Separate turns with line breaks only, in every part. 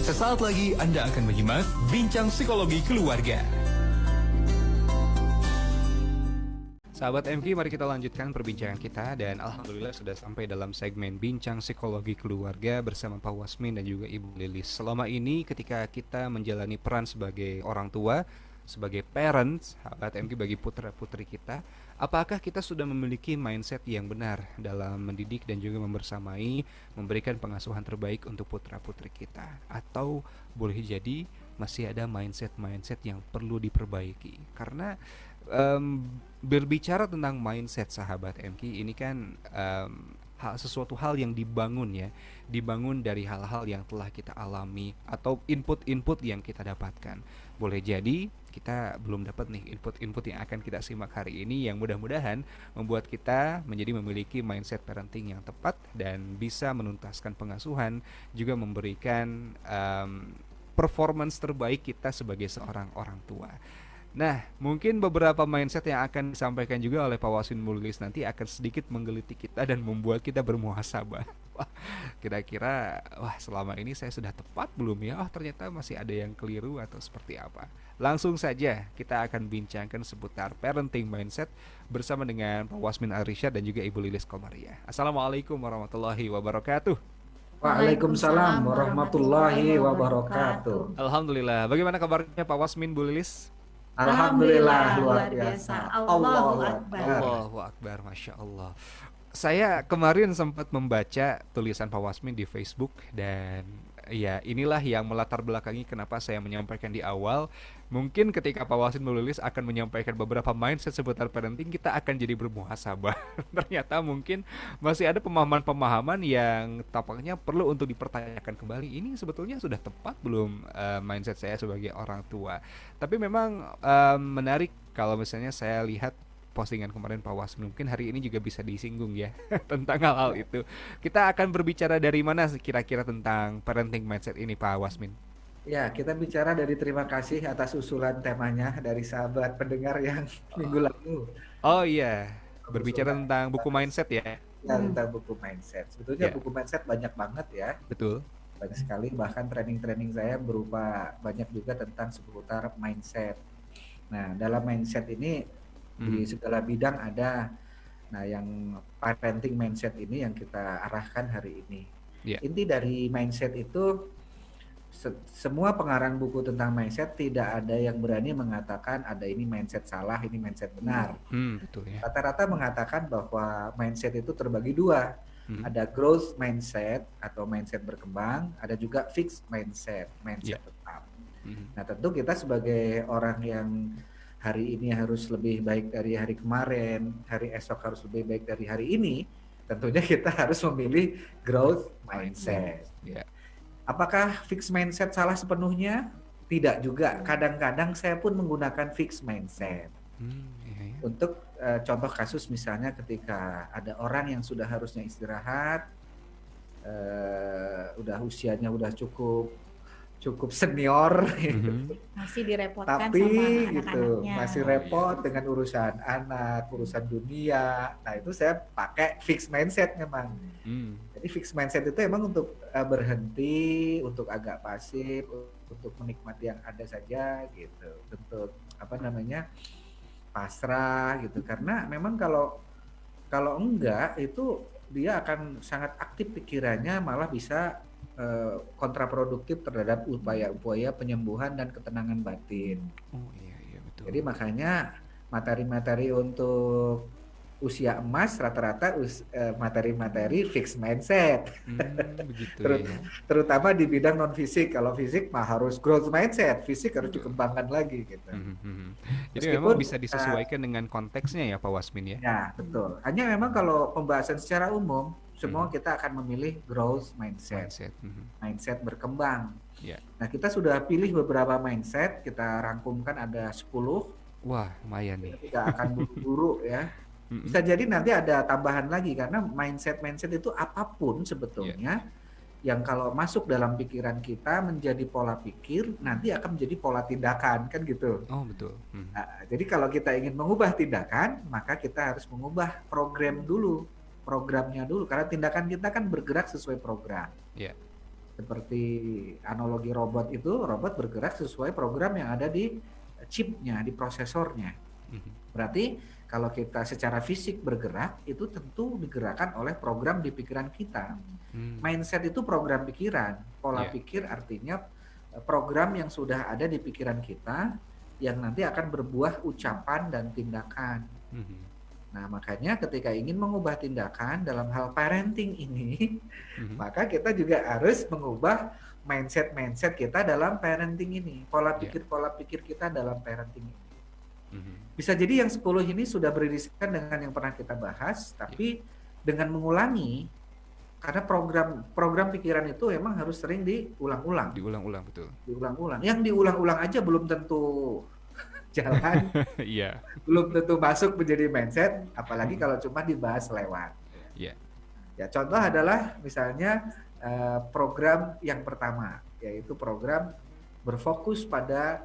Sesaat lagi Anda akan menyimak Bincang Psikologi Keluarga. Sahabat MQ, mari kita lanjutkan perbincangan kita. Dan Alhamdulillah sudah sampai dalam segmen Bincang Psikologi Keluarga bersama Pak Wasmin dan juga Ibu Lilis. Selama ini ketika kita menjalani peran sebagai orang tua, sebagai parents, sahabat MQ, bagi putra-putri kita, apakah kita sudah memiliki mindset yang benar dalam mendidik dan juga membersamai, memberikan pengasuhan terbaik untuk putra-putri kita? Atau boleh jadi masih ada mindset-mindset yang perlu diperbaiki? Karena berbicara tentang mindset, sahabat MQ, ini kan sesuatu hal yang dibangun dari hal-hal yang telah kita alami atau input-input yang kita dapatkan. Boleh jadi kita belum dapat nih input-input yang akan kita simak hari ini, yang mudah-mudahan membuat kita menjadi memiliki mindset parenting yang tepat dan bisa menuntaskan pengasuhan, juga memberikan performance terbaik kita sebagai seorang orang tua. Nah, mungkin beberapa mindset yang akan disampaikan juga oleh Pak Wasmin Mulilis nanti akan sedikit menggelitik kita dan membuat kita bermuhasabah. Wah, kira-kira selama ini saya sudah tepat belum ya? Oh, ternyata masih ada yang keliru atau seperti apa. Langsung saja kita akan bincangkan seputar parenting mindset bersama dengan Pak Wasmin Arsyad dan juga Ibu Lilis Komariah. Assalamualaikum warahmatullahi wabarakatuh.
Waalaikumsalam warahmatullahi wabarakatuh.
Alhamdulillah. Bagaimana kabarnya Pak Wasmin, Bu Lilis?
Alhamdulillah, luar biasa. Allahu Akbar.
Allahu Akbar, Masya Allah. Saya kemarin sempat membaca tulisan Pak Wasmin di Facebook, dan ya inilah yang melatar belakangi kenapa saya menyampaikan di awal. Mungkin ketika Pak Wasmin menulis akan menyampaikan beberapa mindset seputar parenting, kita akan jadi bermuhasabah. Ternyata mungkin masih ada pemahaman-pemahaman yang tampaknya perlu untuk dipertanyakan kembali. Ini sebetulnya sudah tepat belum mindset saya sebagai orang tua? Tapi memang menarik kalau misalnya saya lihat postingan kemarin Pak Wasmin, mungkin hari ini juga bisa disinggung ya tentang hal-hal itu. Kita akan berbicara dari mana kira-kira tentang parenting mindset ini, Pak Wasmin?
Ya, kita bicara dari terima kasih atas usulan temanya dari sahabat pendengar yang minggu lalu.
Oh iya, berbicara tentang buku mindset ya?
Ya, tentang buku mindset. Sebetulnya buku mindset banyak banget ya.
Betul.
Banyak sekali, bahkan training-training saya berupa banyak juga tentang seputar mindset. Nah, dalam mindset ini di segala bidang ada. Nah, yang parenting mindset ini yang kita arahkan hari ini. Inti dari mindset itu, semua pengarang buku tentang mindset tidak ada yang berani mengatakan ada ini mindset salah, ini mindset benar.
Betul ya.
Rata-rata mengatakan bahwa mindset itu terbagi dua. Ada growth mindset atau mindset berkembang, ada juga fixed mindset, tetap. Nah, tentu kita sebagai orang yang hari ini harus lebih baik dari hari kemarin, hari esok harus lebih baik dari hari ini, tentunya kita harus memilih growth mindset. Apakah fixed mindset salah sepenuhnya? Tidak juga. Kadang-kadang saya pun menggunakan fixed mindset. Untuk contoh kasus misalnya ketika ada orang yang sudah harusnya istirahat, usianya udah cukup senior,
masih direpotkan
tapi
sama
gitu masih repot dengan urusan anak, urusan dunia. Nah, itu saya pakai fixed mindset memang. Jadi fixed mindset itu emang untuk berhenti, untuk agak pasif, untuk menikmati yang ada saja gitu, untuk pasrah gitu. Karena memang kalau enggak itu dia akan sangat aktif pikirannya, malah bisa kontraproduktif terhadap upaya-upaya penyembuhan dan ketenangan batin.
Oh iya betul.
Jadi makanya materi-materi untuk usia emas rata-rata materi-materi fixed mindset.
Begitu
Terutama di bidang non fisik. Kalau fisik mah harus growth mindset, fisik harus dikembangkan lagi gitu.
Jadi memang bisa disesuaikan dengan konteksnya ya, Pak Wasmin ya.
Ya, betul. Hanya memang kalau pembahasan secara umum, semua kita akan memilih growth mindset. Mindset berkembang. Nah, kita sudah pilih beberapa mindset, kita rangkumkan ada 10.
Wah, lumayan nih.
Tidak akan buru-buru ya. Bisa jadi nanti ada tambahan lagi, karena mindset itu apapun sebetulnya yang kalau masuk dalam pikiran kita menjadi pola pikir, nanti akan menjadi pola tindakan, kan gitu.
Oh, betul.
Nah, jadi kalau kita ingin mengubah tindakan, maka kita harus mengubah programnya dulu, karena tindakan kita kan bergerak sesuai program. Seperti analogi robot itu, robot bergerak sesuai program yang ada di chipnya, di prosesornya. Berarti kalau kita secara fisik bergerak, itu tentu digerakkan oleh program di pikiran kita. Mindset itu program pikiran. Pola pikir artinya program yang sudah ada di pikiran kita yang nanti akan berbuah ucapan dan tindakan. Nah, makanya ketika ingin mengubah tindakan dalam hal parenting ini, maka kita juga harus mengubah mindset kita dalam parenting ini. Pola pikir kita dalam parenting ini. Bisa jadi yang 10 ini sudah beririsan dengan yang pernah kita bahas, tapi dengan mengulangi, karena program pikiran itu memang harus sering diulang-ulang.
Diulang-ulang, betul.
Diulang-ulang. Yang diulang-ulang aja belum tentu jalan, belum tentu masuk menjadi mindset, apalagi kalau cuma dibahas lewat. Ya, contoh adalah misalnya program yang pertama, yaitu program berfokus pada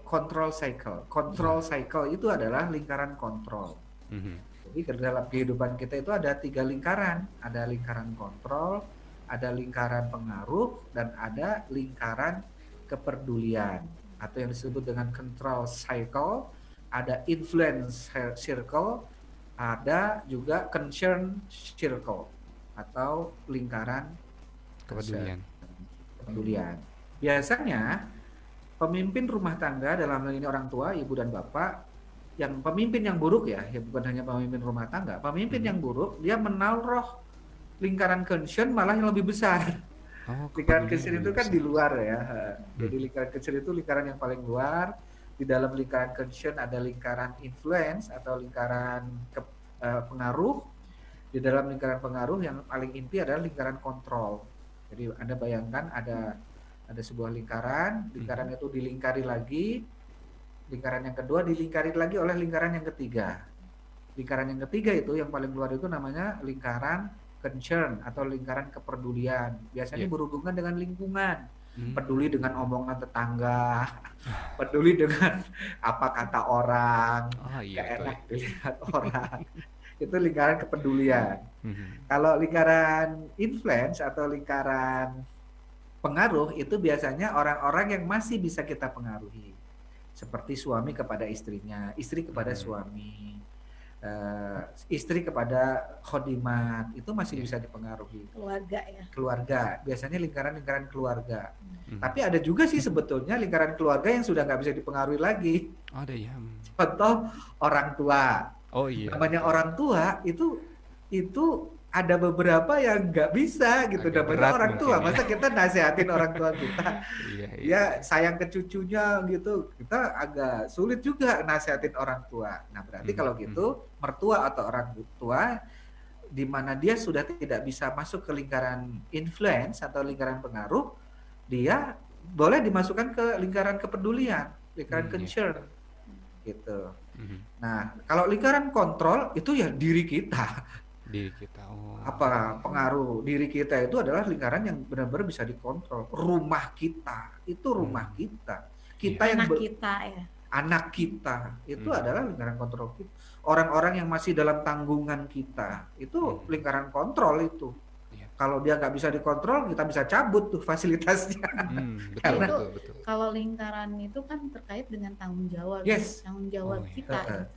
control cycle. Control cycle itu adalah lingkaran kontrol. Jadi dalam kehidupan kita itu ada 3 lingkaran, ada lingkaran kontrol, ada lingkaran pengaruh, dan ada lingkaran kepedulian, atau yang disebut dengan control cycle, ada influence circle, ada juga concern circle atau lingkaran kepedulian. Biasanya pemimpin rumah tangga, dalam hal ini orang tua, ibu dan bapak, yang pemimpin yang buruk ya bukan hanya pemimpin rumah tangga, pemimpin yang buruk dia menaruh lingkaran concern malah yang lebih besar. Lingkaran concern itu kan di luar ya. Jadi lingkaran concern itu lingkaran yang paling luar. Di dalam lingkaran concern ada lingkaran influence atau lingkaran pengaruh. Di dalam lingkaran pengaruh yang paling inti adalah lingkaran kontrol. Jadi Anda bayangkan ada sebuah lingkaran itu dilingkari lagi, lingkaran yang kedua dilingkari lagi oleh lingkaran yang ketiga. Lingkaran yang ketiga itu yang paling luar itu namanya lingkaran concern atau lingkaran kepedulian. Biasanya berhubungan dengan lingkungan. Peduli dengan omongan tetangga, peduli dengan apa kata orang, enak dilihat orang. Itu lingkaran kepedulian. Kalau lingkaran influence atau lingkaran pengaruh itu biasanya orang-orang yang masih bisa kita pengaruhi. Seperti suami kepada istrinya, istri kepada suami, istri kepada khodimat, itu masih bisa dipengaruhi.
Keluarga ya.
Keluarga, biasanya lingkaran-lingkaran keluarga. Tapi ada juga sih sebetulnya lingkaran keluarga yang sudah nggak bisa dipengaruhi lagi.
Ada ya.
Contoh orang tua. Namanya orang tua itu ada beberapa yang nggak bisa gitu. Namanya orang tua, masa kita nasihatin orang tua kita, ya sayang ke cucunya gitu, kita agak sulit juga nasihatin orang tua. Nah berarti kalau gitu mertua atau orang tua di mana dia sudah tidak bisa masuk ke lingkaran influence atau lingkaran pengaruh, dia boleh dimasukkan ke lingkaran kepedulian, lingkaran concern gitu. Nah kalau lingkaran kontrol itu ya diri kita. Pengaruh diri kita itu adalah lingkaran yang benar-benar bisa dikontrol. Rumah kita itu rumah kita. Anak kita itu adalah lingkaran kontrol kita. Orang-orang yang masih dalam tanggungan kita itu lingkaran kontrol itu. Kalau dia nggak bisa dikontrol, kita bisa cabut tuh fasilitasnya.
Betul. Kalau lingkaran itu kan terkait dengan tanggung jawab, tanggung jawab kita.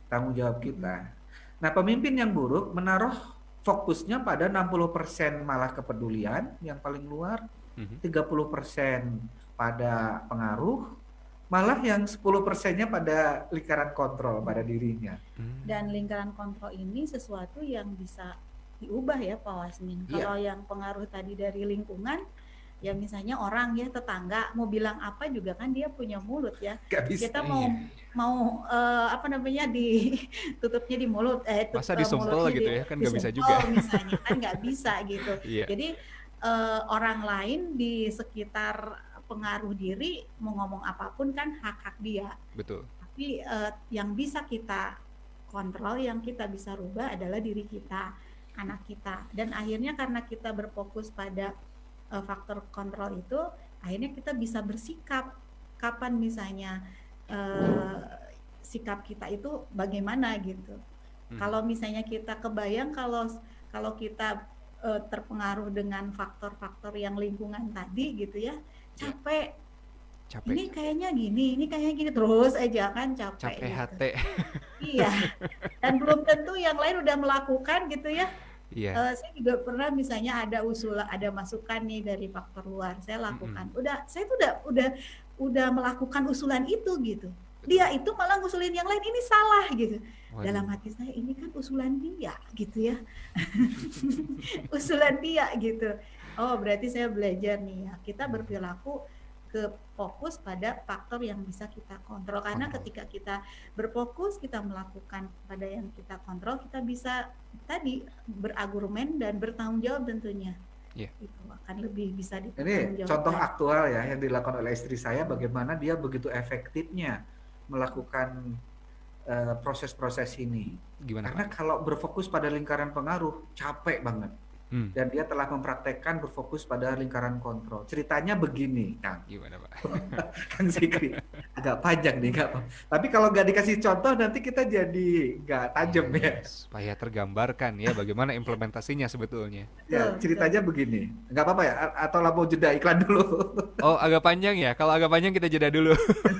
Tanggung jawab kita. Nah, pemimpin yang buruk menaruh fokusnya pada 60% malah kepedulian yang paling luar, 30% pada pengaruh, malah yang 10%-nya pada lingkaran kontrol pada dirinya.
Dan lingkaran kontrol ini sesuatu yang bisa diubah ya Pak Wasmin. Kalau yang pengaruh tadi dari lingkungan, ya misalnya orang ya tetangga mau bilang apa juga kan dia punya mulut ya. Kita mau ditutupnya di mulut,
masa disumpel gitu ya kan nggak bisa juga.
Misalnya kan nggak bisa gitu. Jadi orang lain di sekitar pengaruh diri mau ngomong apapun kan hak dia.
Betul.
Tapi yang bisa kita kontrol, yang kita bisa rubah adalah diri kita, anak kita. Dan akhirnya karena kita berfokus pada faktor kontrol itu, akhirnya kita bisa bersikap kapan misalnya sikap kita itu bagaimana gitu. Kalau misalnya kita kebayang kalau kita terpengaruh dengan faktor-faktor yang lingkungan tadi gitu ya,
Ya,
capek,
capek,
ini kayaknya gini, ini kayaknya gini, terus aja kan capek
capek
gitu.
hati.
Iya, dan belum tentu yang lain udah melakukan gitu ya.
Iya.
Saya juga pernah misalnya ada usul, ada masukan nih dari faktor luar, saya
Mm-mm.
lakukan. Saya tuh udah melakukan usulan itu gitu.
Betul.
Dia itu malah ngusulin yang lain, ini salah gitu. Dalam
Waduh.
hati saya, ini kan usulan dia gitu ya. Usulan dia gitu. Oh, berarti saya belajar nih ya. Kita berperilaku ke fokus pada faktor yang bisa kita kontrol, karena
Kontrol.
ketika kita berfokus, kita melakukan pada yang kita kontrol, kita bisa tadi berargumen dan bertanggung jawab tentunya.
Iya.
Itu akan lebih bisa
Ini
dipertanggungjawabkan.
contoh aktual ya yang dilakukan oleh istri saya, bagaimana dia begitu efektifnya melakukan proses-proses ini.
Gimana,
Karena
Pak?
kalau berfokus pada lingkaran pengaruh, capek banget. Dan dia telah mempraktekkan berfokus pada lingkaran kontrol. Ceritanya begini, Kang.
Gimana, Pak?
Kang Zikri. Agak panjang nih, Kak. Tapi kalau nggak dikasih contoh, nanti kita jadi nggak tajam ya.
Supaya tergambarkan ya bagaimana implementasinya sebetulnya.
Ya, ceritanya begini. Nggak apa-apa ya? Atau lah mau jeda iklan dulu?
Oh, agak panjang ya? Kalau agak panjang kita jeda dulu.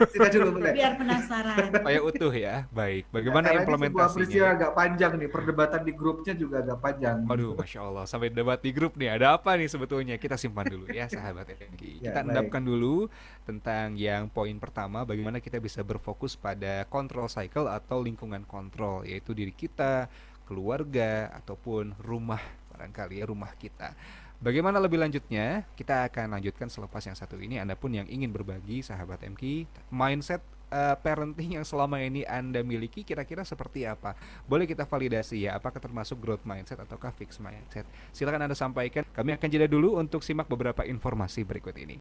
Jeda dulu boleh.
Biar penasaran.
Supaya utuh ya. Baik. Bagaimana
Karena ini sebuah peristiwa
implementasinya?
agak panjang nih. Perdebatan di grupnya juga agak panjang.
Waduh, Masya Allah. Sampai debat di grup nih. Ada apa nih sebetulnya? Kita simpan dulu ya, sahabat FNG.
Ya,
Kita
baik.
endapkan dulu tentang yang poin pertama, bagaimana kita bisa berfokus pada control cycle atau lingkungan kontrol, yaitu diri kita, keluarga, ataupun rumah, barangkali ya rumah kita. Bagaimana lebih lanjutnya? Kita akan lanjutkan selepas yang satu ini. Anda pun yang ingin berbagi, sahabat MK, mindset parenting yang selama ini Anda miliki kira-kira seperti apa? Boleh kita validasi ya, apakah termasuk growth mindset ataukah fixed mindset? Silakan Anda sampaikan. Kami akan jeda dulu untuk simak beberapa informasi berikut ini.